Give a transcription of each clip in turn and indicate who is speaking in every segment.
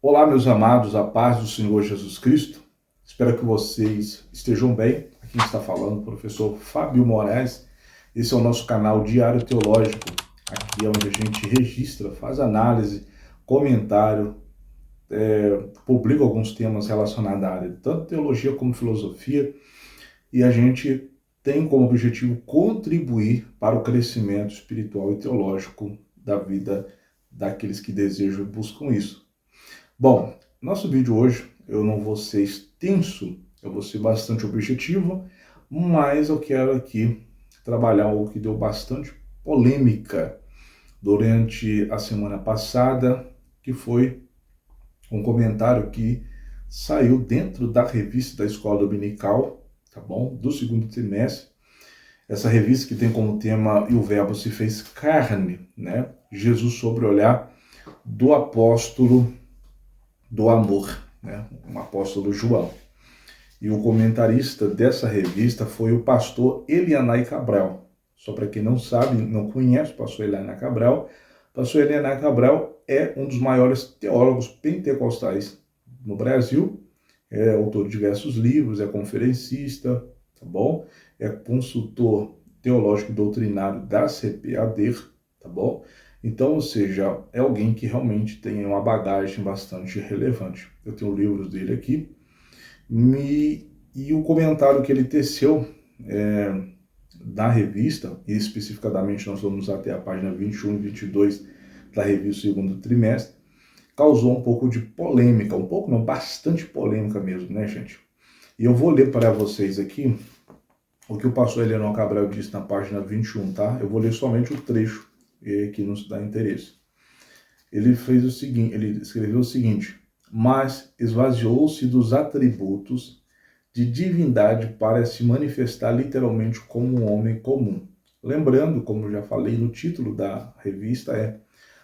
Speaker 1: Olá, meus amados, a paz do Senhor Jesus Cristo. Espero que vocês estejam bem. Aqui está falando o professor Fábio Moraes. Esse é o nosso canal Diário Teológico. Aqui é onde a gente registra, faz análise, comentário, publica alguns temas relacionados à área de tanto teologia como filosofia. E a gente tem como objetivo contribuir para o crescimento espiritual e teológico da vida daqueles que desejam e buscam isso. Bom, nosso vídeo hoje eu não vou ser extenso, eu vou ser bastante objetivo, mas eu quero aqui trabalhar algo que deu bastante polêmica durante a semana passada, que foi um comentário que saiu dentro da revista da Escola Dominical, tá bom? Do segundo trimestre. Essa revista que tem como tema "E o Verbo se fez carne", né? Jesus sobre o olhar do apóstolo do amor, né? Um apóstolo João. E o comentarista dessa revista foi o pastor Elianai Cabral. Só para quem não sabe, não conhece o pastor Elianai Cabral, o pastor Elianai Cabral é um dos maiores teólogos pentecostais no Brasil, é autor de diversos livros, é conferencista, tá bom? É consultor teológico e doutrinário da CPAD, tá bom? Então, ou seja, é alguém que realmente tem uma bagagem bastante relevante. Eu tenho livros dele aqui, e o comentário que ele teceu na revista, e especificamente nós vamos até a página 21 e 22 da revista Segundo Trimestre, causou um pouco de polêmica, um pouco não, bastante polêmica mesmo, né, gente? E eu vou ler para vocês aqui o que o pastor Elianai Cabral disse na página 21, tá? Eu vou ler somente o trecho que nos dá interesse. Ele fez o seguinte, ele escreveu o seguinte: mas esvaziou-se dos atributos de divindade para se manifestar literalmente como um homem comum. Lembrando, como eu já falei no título da revista,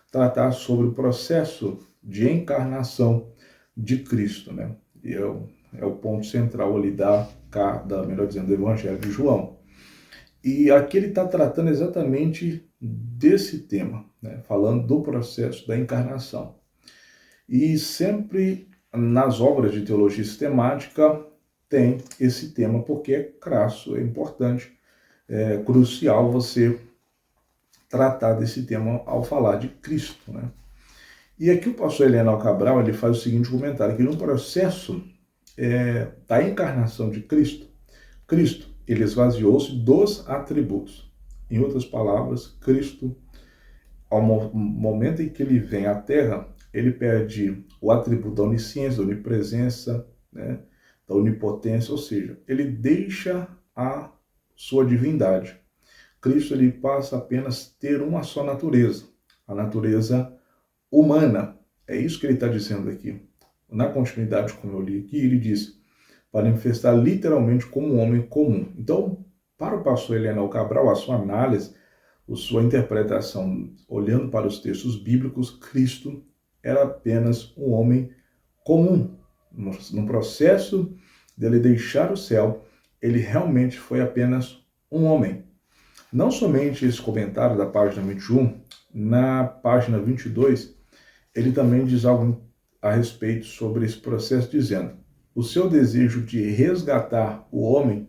Speaker 1: tratar sobre o processo de encarnação de Cristo, né? E é o ponto central ali melhor dizendo, do Evangelho de João. E aqui ele está tratando exatamente desse tema, né? Falando do processo da encarnação. E sempre nas obras de teologia sistemática tem esse tema, porque é crasso, é importante, é crucial você tratar desse tema ao falar de Cristo, né? E aqui o pastor Elianai Cabral ele faz o seguinte comentário, que no processo da encarnação de Cristo, ele esvaziou-se dos atributos. Em outras palavras, Cristo, ao momento em que ele vem à Terra, ele perde o atributo da onisciência, da onipresença, né, da onipotência, ou seja, ele deixa a sua divindade. Cristo ele passa apenas a ter uma só natureza, a natureza humana. É isso que ele está dizendo aqui. Na continuidade, como eu li aqui, ele diz, para manifestar literalmente como um homem comum. Então, para o pastor Elianai Cabral, a sua análise, a sua interpretação, olhando para os textos bíblicos, Cristo era apenas um homem comum. No processo dele deixar o céu, ele realmente foi apenas um homem. Não somente esse comentário da página 21, na página 22, ele também diz algo a respeito sobre esse processo, dizendo: o seu desejo de resgatar o homem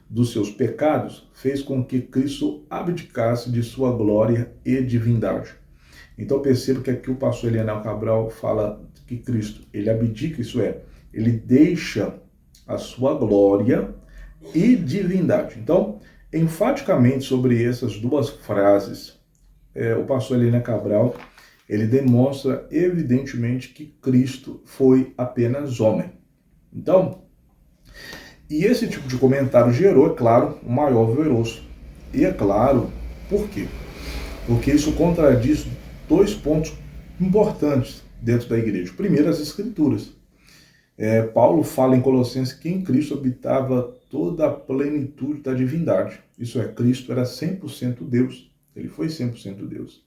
Speaker 1: dos seus pecados fez com que Cristo abdicasse de sua glória e divindade. Então perceba que aqui o pastor Elianai Cabral fala que Cristo, ele abdica, isso é, ele deixa a sua glória e divindade. Então, enfaticamente sobre essas duas frases, o pastor Elianai Cabral, ele demonstra evidentemente que Cristo foi apenas homem. Então, e esse tipo de comentário gerou, é claro, um maior alvoroço. E é claro, por quê? Porque isso contradiz dois pontos importantes dentro da igreja. Primeiro, as escrituras. Paulo fala em Colossenses que em Cristo habitava toda a plenitude da divindade. Isso é, Cristo era 100% Deus. Ele foi 100% Deus.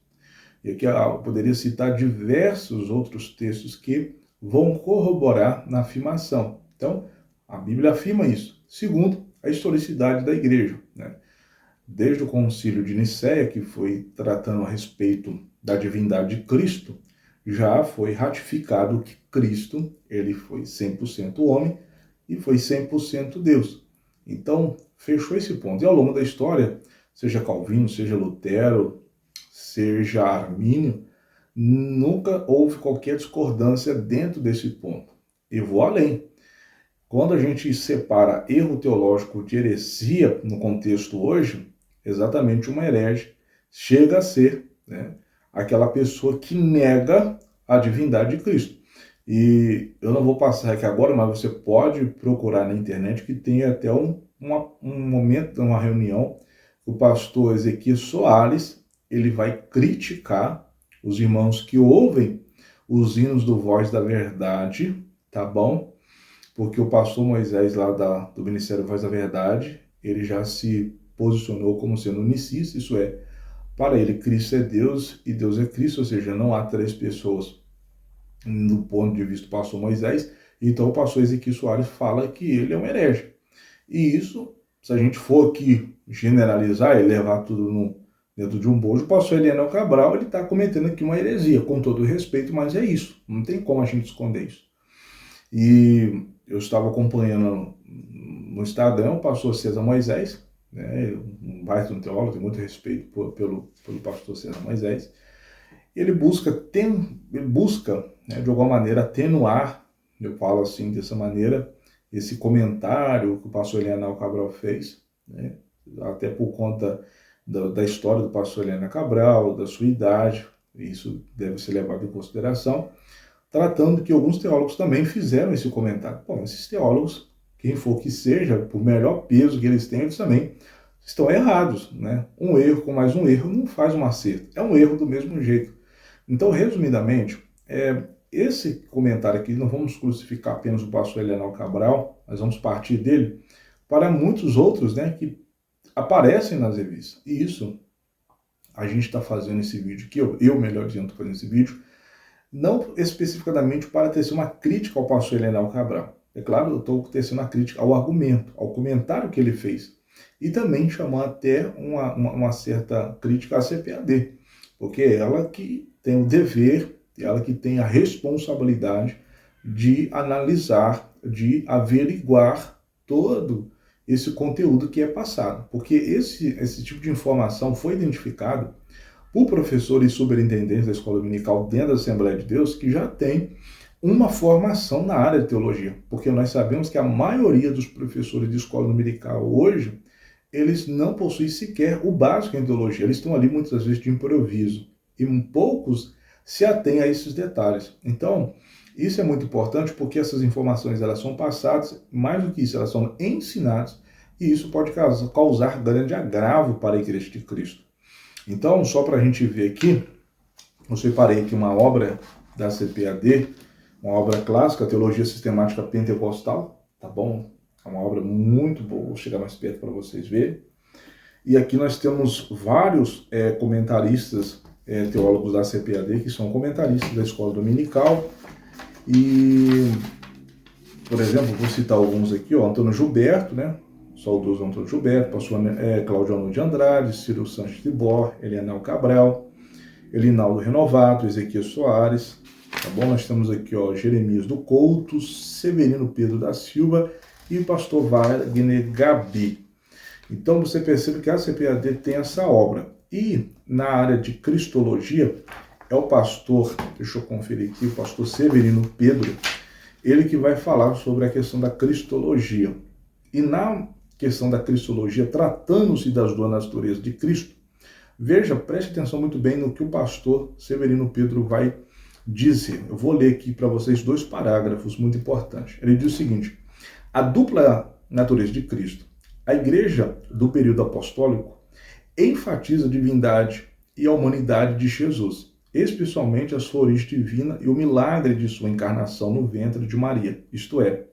Speaker 1: E aqui eu poderia citar diversos outros textos que vão corroborar na afirmação. Então, a Bíblia afirma isso. Segundo, a historicidade da igreja, né? Desde o concílio de Nicéia, que foi tratando a respeito da divindade de Cristo, já foi ratificado que Cristo, ele foi 100% homem e foi 100% Deus. Então, fechou esse ponto. E ao longo da história, seja Calvino, seja Lutero, seja Armínio, nunca houve qualquer discordância dentro desse ponto. E vou além. Quando a gente separa erro teológico de heresia no contexto hoje, exatamente uma herege chega a ser, né, aquela pessoa que nega a divindade de Cristo. E eu não vou passar aqui agora, mas você pode procurar na internet que tem até um momento, uma reunião, o pastor Ezequiel Soares, ele vai criticar os irmãos que ouvem os hinos do Voz da Verdade, tá bom? Porque o pastor Moisés, lá do Ministério Voz da Verdade, ele já se posicionou como sendo unicista, isso é, para ele Cristo é Deus e Deus é Cristo, ou seja, não há três pessoas no ponto de vista do pastor Moisés. Então o pastor Ezequiel Soares fala que ele é um herege. E isso, se a gente for aqui generalizar e levar tudo dentro de um bojo, o pastor Elianel Cabral, ele está cometendo aqui uma heresia, com todo respeito, mas é isso, não tem como a gente esconder isso. E eu estava acompanhando no Instagram o pastor César Moisés, né, um baita teólogo, tem muito respeito pelo pastor César Moisés. Ele busca, né, de alguma maneira atenuar, eu falo assim dessa maneira, esse comentário que o pastor Elianel Cabral fez, né, até por conta da história do pastor Elianel Cabral, da sua idade, isso deve ser levado em consideração, tratando que alguns teólogos também fizeram esse comentário. Bom, esses teólogos, quem for que seja, por melhor peso que eles tenham, eles também estão errados, né? Um erro com mais um erro não faz um acerto, é um erro do mesmo jeito. Então, resumidamente, esse comentário aqui, não vamos crucificar apenas o pastor Elianel Cabral, mas vamos partir dele para muitos outros, né, que aparecem nas revistas. E isso, a gente está fazendo esse vídeo aqui, eu melhor dizendo, estou fazendo esse vídeo, não especificamente para tecer uma crítica ao pastor Elianel Cabral. É claro, eu estou tecendo uma crítica ao argumento, ao comentário que ele fez. E também chamar até uma certa crítica à CPAD, porque é ela que tem o dever, ela que tem a responsabilidade de analisar, de averiguar todo esse conteúdo que é passado. Porque esse tipo de informação foi identificado por professores e superintendentes da escola dominical dentro da Assembleia de Deus que já tem uma formação na área de teologia. Porque nós sabemos que a maioria dos professores de escola dominical hoje, eles não possuem sequer o básico em teologia. Eles estão ali muitas vezes de improviso. E poucos se atêm a esses detalhes. Então, isso é muito importante porque essas informações elas são passadas, mais do que isso, elas são ensinadas, e isso pode causar grande agravo para a Igreja de Cristo. Então, só para a gente ver aqui, eu separei aqui uma obra da CPAD, uma obra clássica, Teologia Sistemática Pentecostal, tá bom? É uma obra muito boa, vou chegar mais perto para vocês verem. E aqui nós temos vários comentaristas, teólogos da CPAD, que são comentaristas da escola dominical. E, por exemplo, vou citar alguns aqui, ó, Antônio Gilberto, né? Saudoso Antônio Gilberto, pastor Claudio de Andrade, Ciro Sanches de Bor, Elianel Cabral, Elinaldo Renovato, Ezequiel Soares, tá bom? Nós temos aqui, ó, Jeremias do Couto, Severino Pedro da Silva e o pastor Wagner Gabi. Então você percebe que a CPAD tem essa obra. E na área de Cristologia, é o pastor, deixa eu conferir aqui, o pastor Severino Pedro, ele que vai falar sobre a questão da Cristologia. E na questão da Cristologia, tratando-se das duas naturezas de Cristo, veja, preste atenção muito bem no que o pastor Severino Pedro vai dizer. Eu vou ler aqui para vocês 2 parágrafos muito importantes. Ele diz o seguinte: a dupla natureza de Cristo. A igreja do período apostólico enfatiza a divindade e a humanidade de Jesus, especialmente a sua origem divina e o milagre de sua encarnação no ventre de Maria. Isto é,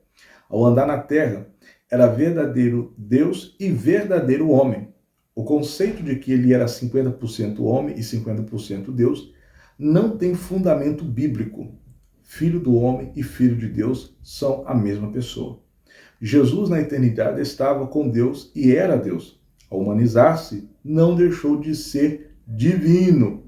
Speaker 1: ao andar na terra, era verdadeiro Deus e verdadeiro homem. O conceito de que ele era 50% homem e 50% Deus não tem fundamento bíblico. Filho do homem e filho de Deus são a mesma pessoa. Jesus na eternidade estava com Deus e era Deus. Ao humanizar-se, não deixou de ser divino.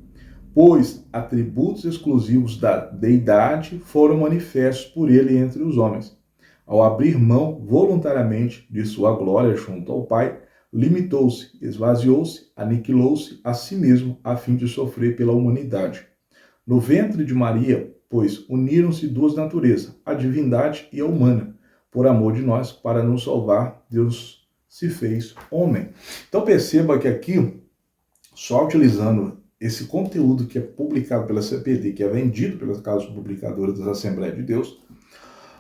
Speaker 1: pois atributos exclusivos da deidade foram manifestos por ele entre os homens. Ao abrir mão voluntariamente de sua glória junto ao Pai, limitou-se, esvaziou-se, aniquilou-se a si mesmo a fim de sofrer pela humanidade. No ventre de Maria, pois, uniram-se duas naturezas, a divindade e a humana. Por amor de nós, para nos salvar, Deus se fez homem. Então perceba que aqui, só utilizando esse conteúdo que é publicado pela CPD, que é vendido pelas casas publicadoras das Assembleias de Deus,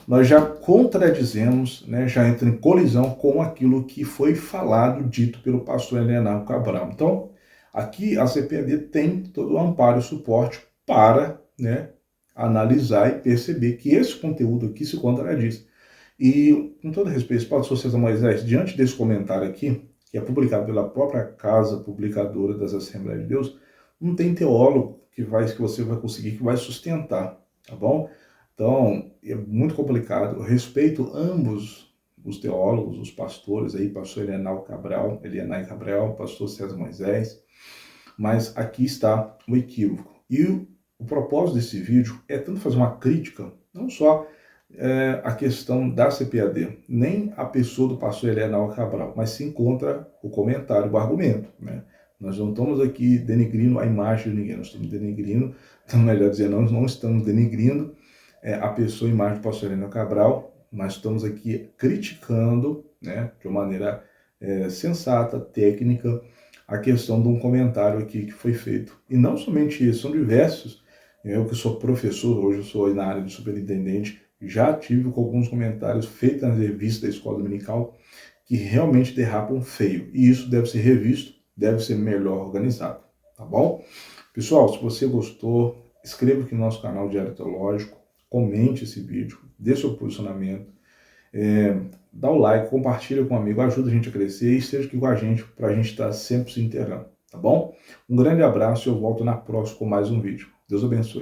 Speaker 1: nós já contradizemos, né, já entra em colisão com aquilo que foi falado, dito pelo pastor Leonardo Cabral. Então, aqui a CPD tem todo o amparo e suporte para, né, analisar e perceber que esse conteúdo aqui se contradiz. E, com todo respeito, pastor César Moisés, diante desse comentário aqui, que é publicado pela própria casa publicadora das Assembleias de Deus, não tem teólogo que você vai conseguir, que vai sustentar, tá bom? Então, é muito complicado. Eu respeito ambos os teólogos, os pastores aí, pastor Elianai Cabral, pastor César Moisés, mas aqui está o equívoco. E o propósito desse vídeo é tanto fazer uma crítica, não só a questão da CPAD, nem a pessoa do pastor Elianai Cabral, mas sim contra o comentário, o argumento, né? Nós não estamos aqui denegrindo a imagem de ninguém, nós estamos denegrindo, então melhor dizer, nós não estamos denegrindo a pessoa e imagem do pastor Elianai Cabral, mas estamos aqui criticando, né, de uma maneira sensata, técnica, a questão de um comentário aqui que foi feito. E não somente isso, são diversos. Eu que sou professor, hoje eu sou na área de superintendente, já tive com alguns comentários feitos nas revistas da escola dominical que realmente derrapam feio. E isso deve ser revisto, deve ser melhor organizado, tá bom? Pessoal, se você gostou, inscreva aqui no nosso canal Diário Teológico, comente esse vídeo, dê seu posicionamento, dá o like, compartilha com um amigo, ajuda a gente a crescer e esteja aqui com a gente para a gente estar sempre se inteirando, tá bom? Um grande abraço e eu volto na próxima com mais um vídeo. Deus abençoe.